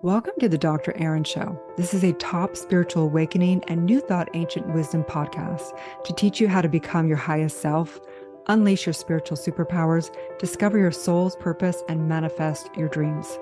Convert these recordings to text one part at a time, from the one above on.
Welcome to the Dr. Erin Show. This is a top spiritual awakening and new thought ancient wisdom podcast to teach you how to become your highest self, unleash your spiritual superpowers, discover your soul's purpose, and manifest your dreams.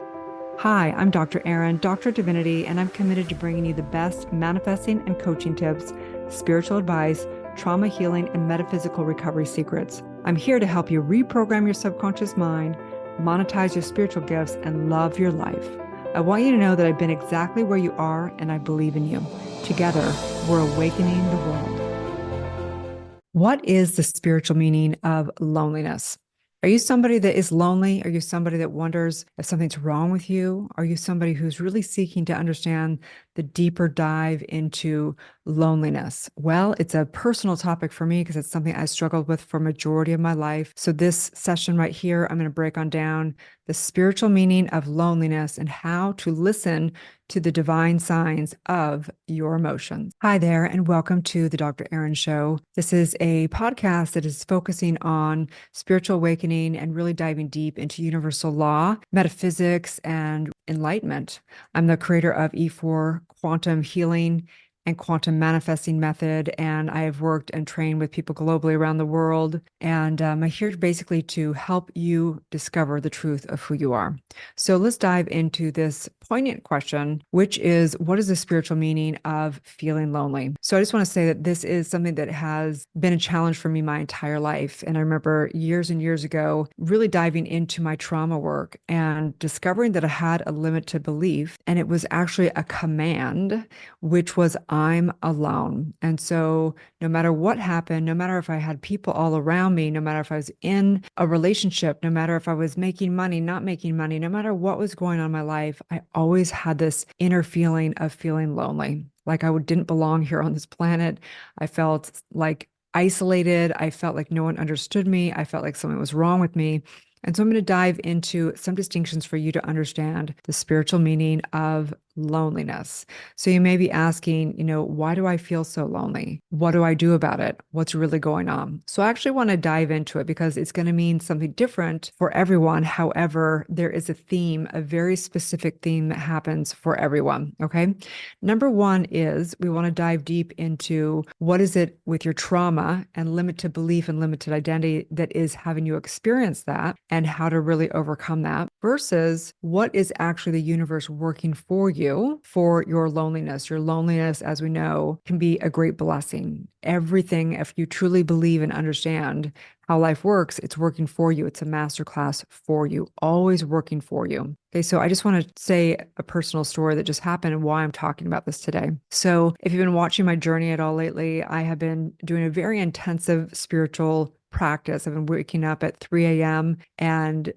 Hi, I'm Dr. Erin, Doctor of Divinity, and I'm committed to bringing you the best manifesting and coaching tips, spiritual advice, trauma healing, and metaphysical recovery secrets. I'm here to help you reprogram your subconscious mind, monetize your spiritual gifts, and love your life. I want you to know that I've been exactly where you are, and I believe in you. Together, we're awakening the world. What is the spiritual meaning of loneliness? Are you somebody that is lonely? Are you somebody that wonders if something's wrong with you? Are you somebody who's really seeking to understand the deeper dive into loneliness? Well, it's a personal topic for me because it's something I struggled with for a majority of my life. So this session right here, I'm going to break on down the spiritual meaning of loneliness and how to listen to the divine signs of your emotions. Hi there, and welcome to the Dr. Erin Show. This is a podcast that is focusing on spiritual awakening and really diving deep into universal law, metaphysics, and enlightenment. I'm the creator of E4 Quantum Healing and Quantum Manifesting Method, and I have worked and trained with people globally around the world. And I'm here basically to help you discover the truth of who you are. So let's dive into this poignant question, which is, what is the spiritual meaning of feeling lonely? So I just want to say that this is something that has been a challenge for me my entire life. And I remember years and years ago, really diving into my trauma work and discovering that I had a limited belief. And it was actually a command, which was, I'm alone. And so no matter what happened, no matter if I had people all around me, no matter if I was in a relationship, no matter if I was making money, not making money, no matter what was going on in my life, I always had this inner feeling of feeling lonely, like I didn't belong here on this planet. I felt like isolated. I felt like no one understood me. I felt like something was wrong with me. And so I'm going to dive into some distinctions for you to understand the spiritual meaning of loneliness. So you may be asking, why do I feel so lonely? What do I do about it? What's really going on? So I actually want to dive into it because it's going to mean something different for everyone. However, there is a theme, a very specific theme that happens for everyone. Okay. Number one is we want to dive deep into what is it with your trauma and limited belief and limited identity that is having you experience that and how to really overcome that versus what is actually the universe working for you for your loneliness. Your loneliness, as we know, can be a great blessing. Everything, if you truly believe and understand how life works, it's working for you. It's a masterclass for you, always working for you. Okay, so I just want to say a personal story that just happened and why I'm talking about this today. So if you've been watching my journey at all lately, I have been doing a very intensive spiritual practice. I've been waking up at 3 a.m. and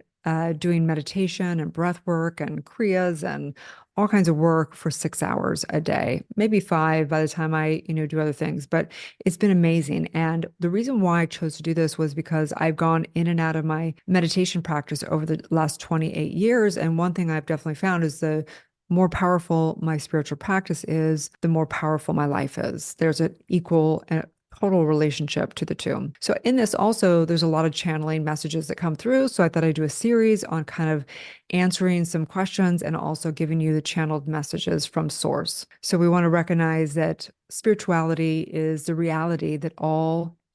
doing meditation and breath work and kriyas and all kinds of work for 6 hours a day, maybe 5 by the time I, do other things. But it's been amazing. And the reason why I chose to do this was because I've gone in and out of my meditation practice over the last 28 years. And one thing I've definitely found is the more powerful my spiritual practice is, the more powerful my life is. There's an equal total relationship to the two. So in this also, there's a lot of channeling messages that come through. So I thought I'd do a series on kind of answering some questions and also giving you the channeled messages from source. So we want to recognize that spirituality is the reality that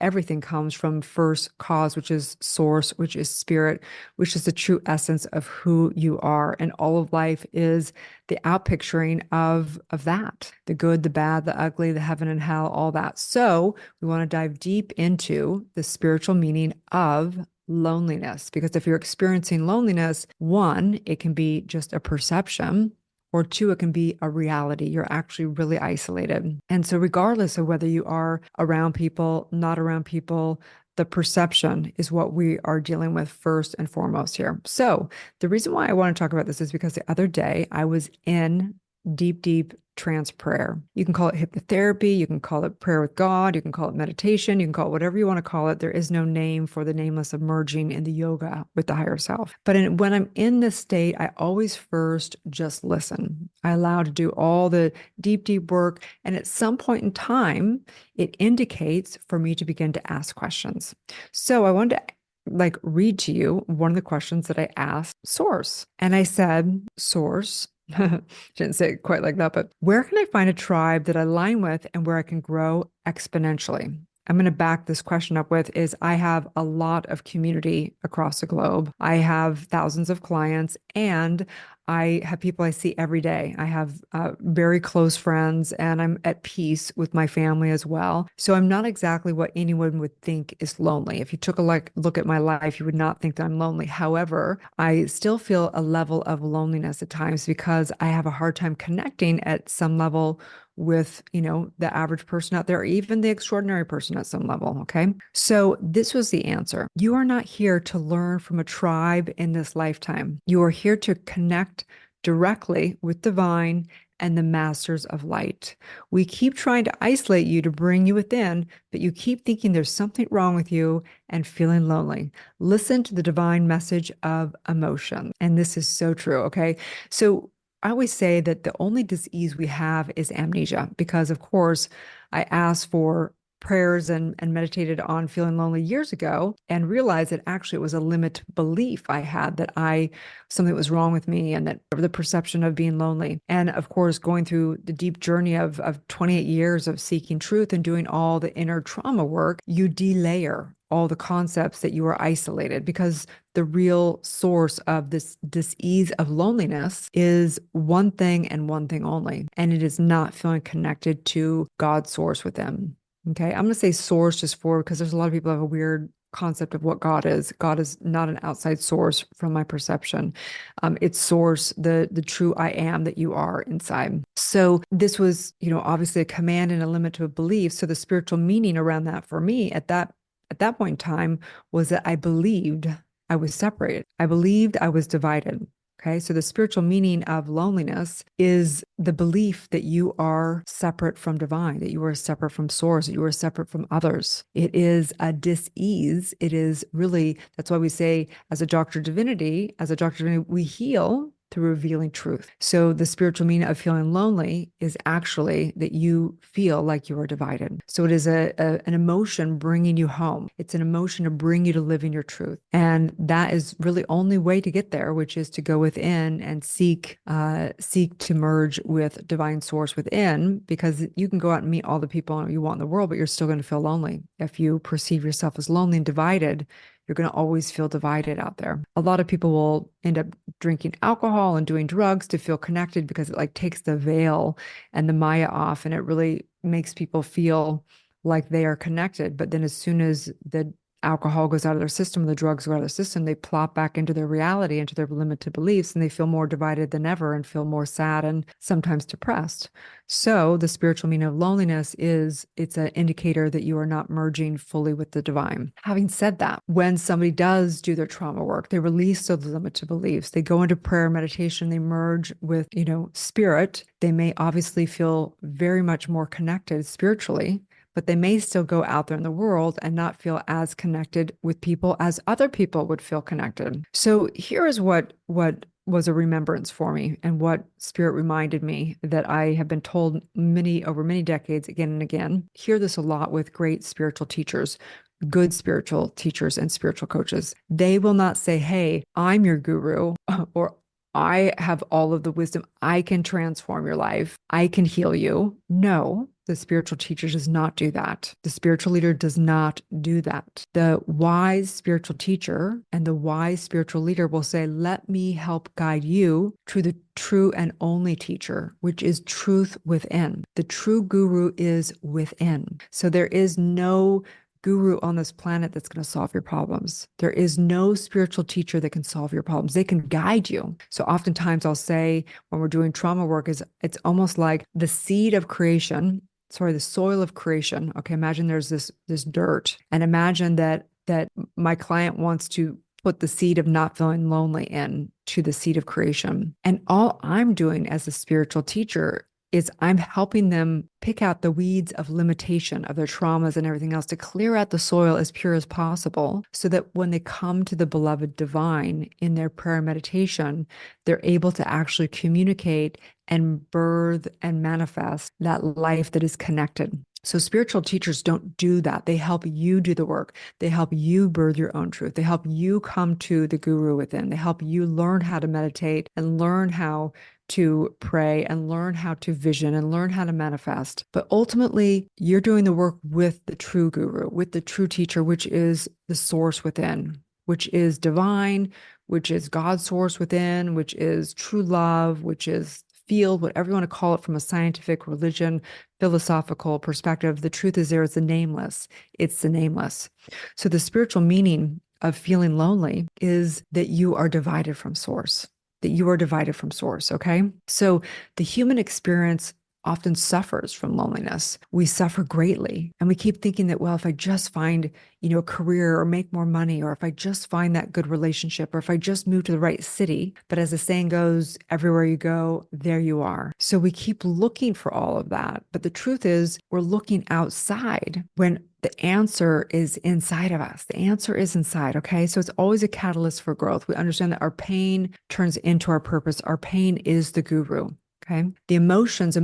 everything comes from first cause, which is source, which is spirit, which is the true essence of who you are. And all of life is the outpicturing of that, the good, the bad, the ugly, the heaven and hell, all that. So we want to dive deep into the spiritual meaning of loneliness, because if you're experiencing loneliness, one, it can be just a perception, or two, it can be a reality. You're actually really isolated. And so regardless of whether you are around people, not around people, the perception is what we are dealing with first and foremost here. So the reason why I want to talk about this is because the other day I was in deep, deep trance prayer. You can call it hypnotherapy. You can call it prayer with God. You can call it meditation. You can call it whatever you want to call it. There is no name for the nameless of merging in the yoga with the higher self. But when I'm in this state, I always first just listen. I allow to do all the deep, deep work. And at some point in time, it indicates for me to begin to ask questions. So I wanted to read to you one of the questions that I asked Source. And I said, Source, Didn't say it quite like that, but where can I find a tribe that I align with and where I can grow exponentially? I'm going to back this question up with is I have a lot of community across the globe. I have thousands of clients and I have people I see every day. I have very close friends and I'm at peace with my family as well. So I'm not exactly what anyone would think is lonely. If you took a look at my life, you would not think that I'm lonely. However, I still feel a level of loneliness at times because I have a hard time connecting at some level with, the average person out there, or even the extraordinary person at some level. Okay. So this was the answer. You are not here to learn from a tribe in this lifetime. You are here to connect directly with divine and the masters of light. We keep trying to isolate you to bring you within, but you keep thinking there's something wrong with you and feeling lonely. Listen to the divine message of emotion. And this is so true. Okay. So I always say that the only disease we have is amnesia, because of course I asked for prayers and meditated on feeling lonely years ago and realized that actually it was a limited belief I had that something was wrong with me and that the perception of being lonely. And of course, going through the deep journey of 28 years of seeking truth and doing all the inner trauma work, you delayer all the concepts that you are isolated, because the real source of this disease of loneliness is one thing and one thing only, and it is not feeling connected to God's source within. Okay, I'm going to say source just for because there's a lot of people who have a weird concept of what God is. God is not an outside source from my perception. It's source, the true I am that you are inside. So this was, obviously a command and a limit to a belief. So the spiritual meaning around that for me at that point in time was that I believed I was separated. I believed I was divided. Okay. So the spiritual meaning of loneliness is the belief that you are separate from divine, that you are separate from source, that you are separate from others. It is a dis-ease. It is really, that's why we say as a doctor of divinity, we heal through revealing truth. So the spiritual meaning of feeling lonely is actually that you feel like you are divided. So it is an emotion bringing you home. It's an emotion to bring you to live in your truth. And that is really only way to get there, which is to go within and seek to merge with divine source within, because you can go out and meet all the people you want in the world, but you're still going to feel lonely. If you perceive yourself as lonely and divided, you're going to always feel divided out there. A lot of people will end up drinking alcohol and doing drugs to feel connected because it like takes the veil and the Maya off, and it really makes people feel like they are connected. But then as soon as the alcohol goes out of their system, the drugs go out of their system, they plop back into their reality, into their limited beliefs, and they feel more divided than ever and feel more sad and sometimes depressed. So the spiritual meaning of loneliness is it's an indicator that you are not merging fully with the divine. Having said that, when somebody does do their trauma work, they release those limited beliefs, they go into prayer, meditation, they merge with, spirit, they may obviously feel very much more connected spiritually, but they may still go out there in the world and not feel as connected with people as other people would feel connected. So here is what was a remembrance for me and what spirit reminded me that I have been told over many decades again and again. Hear this a lot with great spiritual teachers, good spiritual teachers and spiritual coaches. They will not say, "Hey, I'm your guru," or "I have all of the wisdom. I can transform your life. I can heal you." No, the spiritual teacher does not do that. The spiritual leader does not do that. The wise spiritual teacher and the wise spiritual leader will say, "Let me help guide you to the true and only teacher, which is truth within." The true guru is within. So there is no guru on this planet that's going to solve your problems. There is no spiritual teacher that can solve your problems. They can guide you. So oftentimes I'll say when we're doing trauma work is it's almost like the seed of creation, the soil of creation. Okay, imagine there's this dirt, and imagine that my client wants to put the seed of not feeling lonely in to the seed of creation. And all I'm doing as a spiritual teacher is I'm helping them pick out the weeds of limitation of their traumas and everything else to clear out the soil as pure as possible so that when they come to the beloved divine in their prayer and meditation, they're able to actually communicate and birth and manifest that life that is connected. So spiritual teachers don't do that. They help you do the work. They help you birth your own truth. They help you come to the guru within. They help you learn how to meditate and learn how to pray and learn how to vision and learn how to manifest. But ultimately, you're doing the work with the true guru, with the true teacher, which is the source within, which is divine, which is God's source within, which is true love, which is field, whatever you want to call it from a scientific, religion, philosophical perspective. The truth is there is the nameless. It's the nameless. So the spiritual meaning of feeling lonely is that you are divided from source, that you are divided from source. Okay. So the human experience often suffers from loneliness. We suffer greatly. And we keep thinking that, well, if I just find, a career or make more money, or if I just find that good relationship, or if I just move to the right city. But as the saying goes, everywhere you go, there you are. So we keep looking for all of that. But the truth is, we're looking outside when the answer is inside of us. The answer is inside. Okay. So it's always a catalyst for growth. We understand that our pain turns into our purpose. Our pain is the guru. Okay. The emotions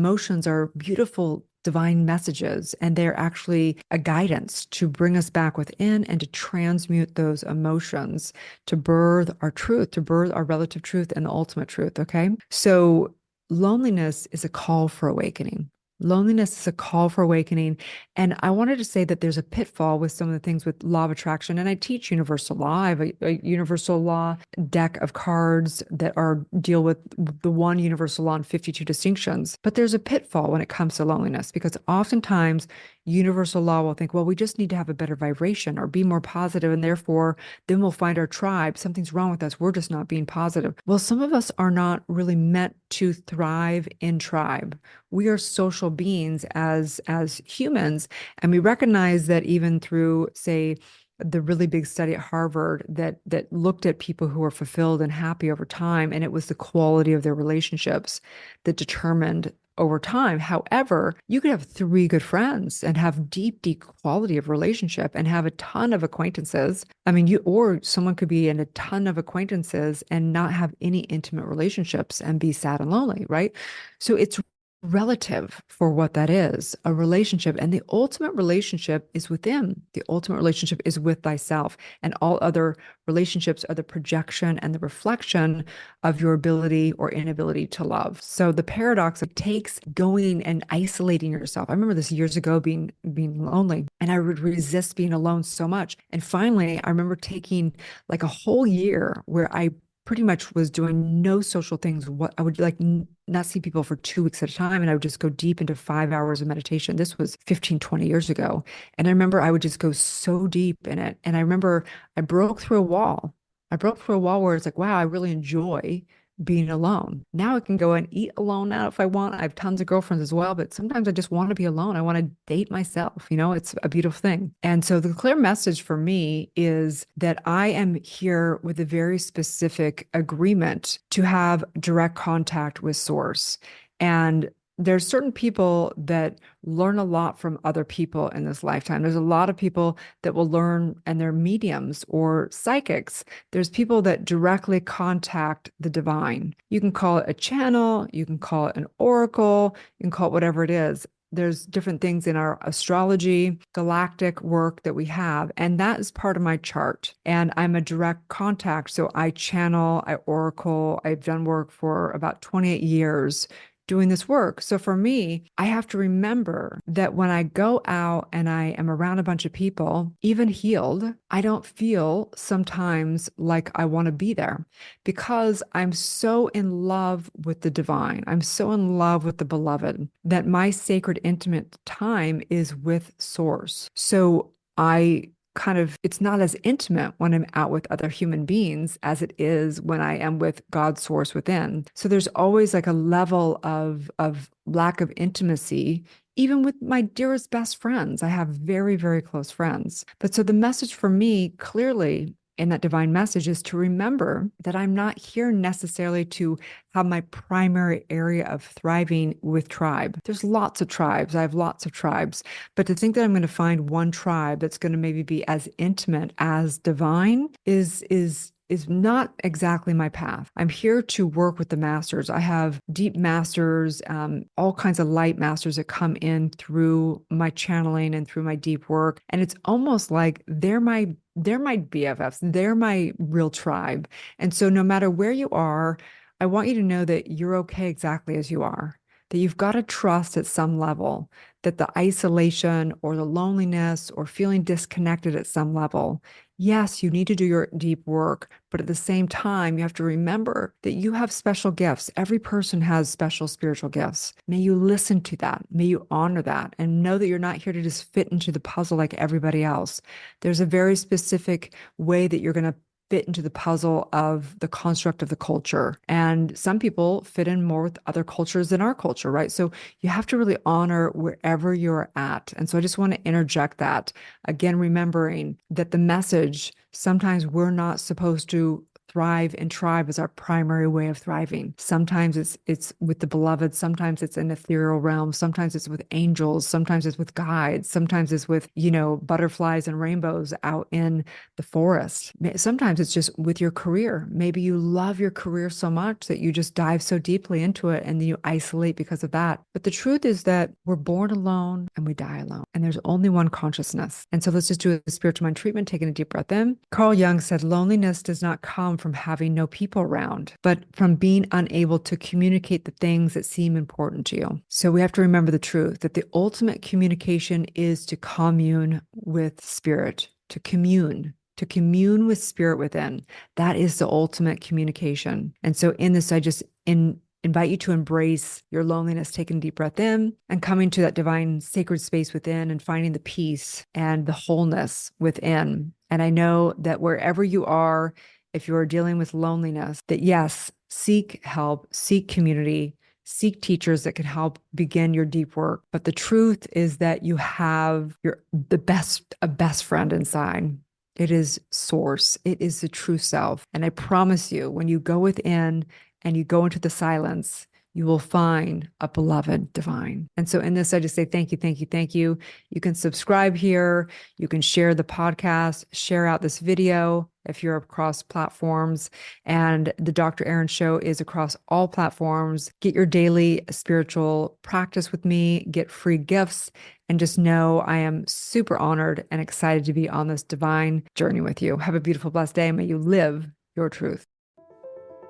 are beautiful divine messages, and they're actually a guidance to bring us back within and to transmute those emotions, to birth our truth, to birth our relative truth and the ultimate truth. Okay. So loneliness is a call for awakening. Loneliness is a call for awakening. And I wanted to say that there's a pitfall with some of the things with law of attraction. And I teach universal law. I have a universal law deck of cards that deal with the one universal law and 52 distinctions. But there's a pitfall when it comes to loneliness, because oftentimes universal law will think, well, we just need to have a better vibration or be more positive, and therefore then we'll find our tribe. Something's wrong with us. We're just not being positive. Well, some of us are not really meant to thrive in tribe. We are social beings as humans, and we recognize that even through, say, the really big study at Harvard that looked at people who were fulfilled and happy over time, and it was the quality of their relationships that determined over time. However, you could have three good friends and have deep, deep quality of relationship and have a ton of acquaintances. I mean, or someone could be in a ton of acquaintances and not have any intimate relationships and be sad and lonely, right? So it's relative for what that is, a relationship. And the ultimate relationship is within. The ultimate relationship is with thyself. And all other relationships are the projection and the reflection of your ability or inability to love. So the paradox, it takes going and isolating yourself. I remember this years ago, being lonely, and I would resist being alone so much. And finally, I remember taking like a whole year where I pretty much was doing no social things. What I would not see people for 2 weeks at a time. And I would just go deep into 5 hours of meditation. This was 15, 20 years ago. And I remember I would just go so deep in it. And I remember I broke through a wall. I broke through a wall where it's like, wow, I really enjoy being alone. Now I can go and eat alone now if I want. I have tons of girlfriends as well, but sometimes I just want to be alone. I want to date myself. It's a beautiful thing. And so the clear message for me is that I am here with a very specific agreement to have direct contact with source. And there's certain people that learn a lot from other people in this lifetime. There's a lot of people that will learn, and they're mediums or psychics. There's people that directly contact the divine. You can call it a channel, you can call it an oracle, you can call it whatever it is. There's different things in our astrology, galactic work that we have, and that is part of my chart. And I'm a direct contact. So I channel, I oracle, I've done work for about 28 years doing this work. So for me, I have to remember that when I go out and I am around a bunch of people, even healed, I don't feel sometimes like I want to be there, because I'm so in love with the divine. I'm so in love with the beloved that my sacred, intimate time is with source. So it's not as intimate when I'm out with other human beings as it is when I am with God's source within. So there's always like a level of lack of intimacy, even with my dearest best friends. I have very, very close friends. But so the message for me clearly in that divine message is to remember that I'm not here necessarily to have my primary area of thriving with tribe. There's lots of tribes. I have lots of tribes. But to think that I'm going to find one tribe that's going to maybe be as intimate as divine is is not exactly my path. I'm here to work with the masters. I have deep masters, all kinds of light masters that come in through my channeling and through my deep work. And it's almost like they're my BFFs. They're my real tribe. And so no matter where you are, I want you to know that you're okay exactly as you are, that you've got to trust at some level that the isolation or the loneliness or feeling disconnected at some level, yes, you need to do your deep work, but at the same time, you have to remember that you have special gifts. Every person has special spiritual gifts. May you listen to that. May you honor that and know that you're not here to just fit into the puzzle like everybody else. There's a very specific way that you're going to fit into the puzzle of the construct of the culture. And some people fit in more with other cultures than our culture, right? So you have to really honor wherever you're at. And so I just want to interject that. Again, remembering that the message, sometimes we're not supposed to thrive in tribe as our primary way of thriving. Sometimes it's with the beloved, sometimes it's in ethereal realms, sometimes it's with angels, sometimes it's with guides, sometimes it's with, butterflies and rainbows out in the forest. Sometimes it's just with your career. Maybe you love your career so much that you just dive so deeply into it and then you isolate because of that. But the truth is that we're born alone and we die alone. And there's only one consciousness. And so let's just do a spiritual mind treatment, taking a deep breath in. Carl Jung said, loneliness does not come from having no people around, but from being unable to communicate the things that seem important to you. So we have to remember the truth that the ultimate communication is to commune with spirit, to commune with spirit within. That is the ultimate communication. And so in this, I just invite you to embrace your loneliness, taking a deep breath in and coming to that divine sacred space within and finding the peace and the wholeness within. And I know that wherever you are, if you are dealing with loneliness, that yes, seek help, seek community, seek teachers that can help begin your deep work. But the truth is that you have a best friend inside. It is source. It is the true self. And I promise you, when you go within and you go into the silence, you will find a beloved divine. And so in this, I just say thank you, thank you, thank you. You can subscribe here. You can share the podcast, share out this video if you're across platforms. And the Dr. Erin Show is across all platforms. Get your daily spiritual practice with me, get free gifts, and just know I am super honored and excited to be on this divine journey with you. Have a beautiful, blessed day. May you live your truth.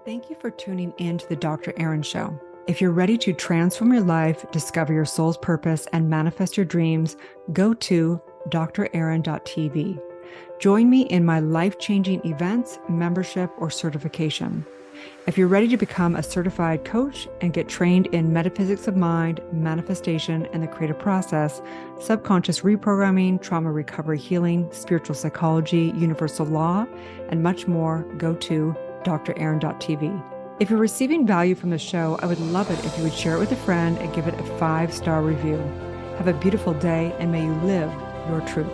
Thank you for tuning in to the Dr. Erin Show. If you're ready to transform your life, discover your soul's purpose, and manifest your dreams, go to drerin.tv. Join me in my life-changing events, membership, or certification. If you're ready to become a certified coach and get trained in metaphysics of mind, manifestation, and the creative process, subconscious reprogramming, trauma recovery healing, spiritual psychology, universal law, and much more, go to drerin.tv. If you're receiving value from the show, I would love it if you would share it with a friend and give it a 5-star review. Have a beautiful day, and may you live your truth.